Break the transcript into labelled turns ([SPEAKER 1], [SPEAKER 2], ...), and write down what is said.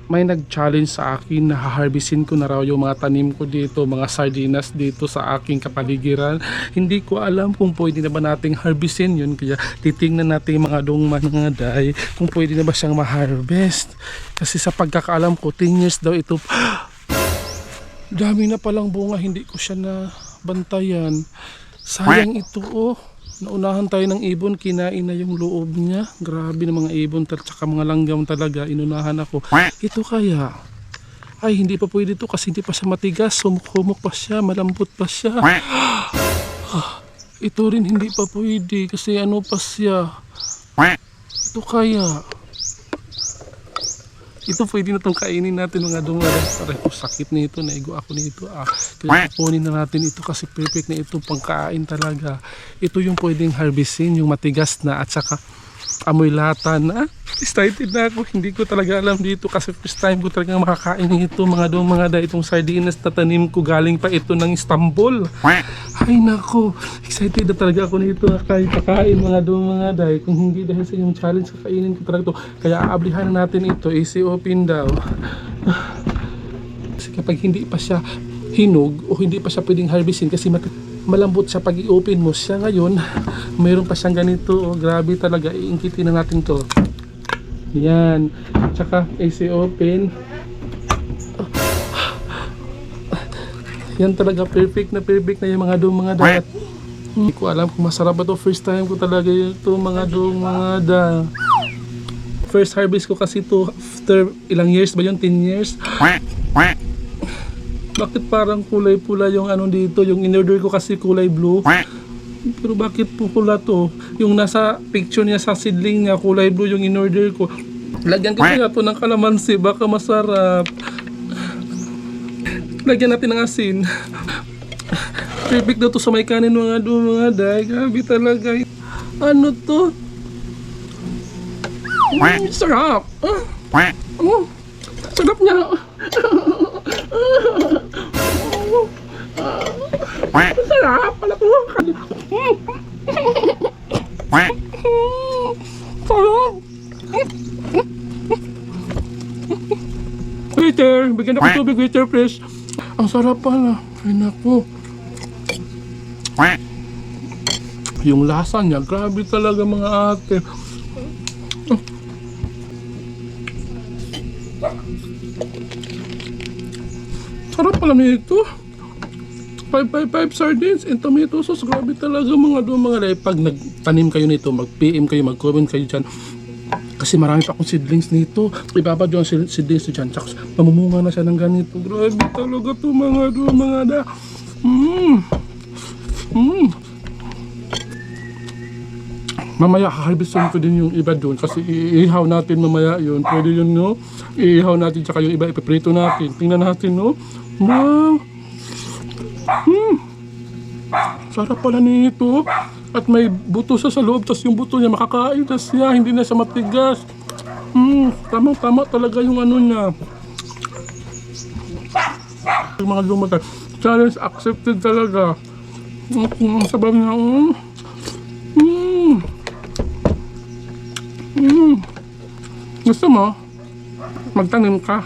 [SPEAKER 1] may nag-challenge sa akin na haharbisin ko na raw yung mga tanim ko dito, mga sardinas dito sa aking kapaligiran. Hindi ko alam kung pwede na ba nating harbisin yun, kaya titingnan natin mga mga day kung pwede na ba siyang ma-harvest. Kasi sa pagkakaalam ko 10 years daw ito. Dami na palang bunga, hindi ko siya na bantayan. Sayang ito oh. Naunahan tayo ng ibon, kinain na yung loob niya. Grabe na mga ibon at saka mga langgam talaga. Inunahan ako. Ito kaya, ay hindi pa pwede ito kasi hindi pa siya matigas. Humok-humok pa siya, malambot pa siya. Ito rin hindi pa pwede kasi ano pa siya. Ito kaya, ito pwede na itong kainin natin mga dumaras. Parang sakit nito, naigo ako nito. Kaya kunin na natin ito kasi perfect na ito pangkain talaga. Ito yung pwedeng harvestin, yung matigas na at saka amoy lata na. Excited na ako, hindi ko talaga alam dito kasi first time ko talaga makakain ito mga day. Itong sardinas na tanim ko galing pa ito ng Istanbul. Ay nako, excited na talaga ako nito kahit pakain mga day. Kung hindi dahil sa yung challenge, kakainin ko talaga ito. Kaya aablihan na natin ito, easy open daw. Kasi kapag hindi pa siya hinog o hindi pa siya pwedeng harvestin kasi malambot siya pag i-open mo siya ngayon, mayroon pa siyang ganito. Oh, grabe talaga, iingkitin na natin to. Yan, tsaka easy open. Yan talaga, perfect na yung mga day. Hindi ko alam kung masarap ba to. First time ko talaga ito mga day. First harvest ko kasi to after ilang years ba yun? 10 years? Bakit parang kulay pula yung ano dito? Yung in-order ko kasi kulay blue. Pero bakit po pula to? Yung nasa picture niya sa seedling niya, kulay blue yung in-order ko. Lagyan ko kaya to ng kalamansi, baka masarap. Lagyan natin ng asin. Perfect daw to sa may kanin mga day. Grabe talaga. Ano to? Sarap. Sarap niya. Sarap pala to. Sarap. Waiter, bigyan ako tubig, waiter, please. Ang sarap pala. Ay naku. Yung lasa niya, grabe talaga mga ate. Sarap pala nito. 555 sardines and tomato sauce. Grabe talaga mga day. Pag nagtanim kayo nito, mag-PM kayo, mag-comment kayo dyan. Kasi marami pa akong seedlings nito. Ibabad yung seedlings nito dyan. Tsaka mamumunga na siya ng ganito. Grabe talaga ito mga da. Mamaya harvestin ko din yung iba doon kasi iihaw natin mamaya yun. Pwede yun, no? Iihaw natin tsaka yung iba ipiprito natin. Tingnan natin, no? Wow! Sarap pala nito. At may buto sa loob, tas yung buto niya makakain, tas siya, hindi na siya matigas. Tama talaga yung ano niya. Yung mga lumata. Challenge accepted talaga. Ang sabaw niya. Gusto mo? Magtanim ka?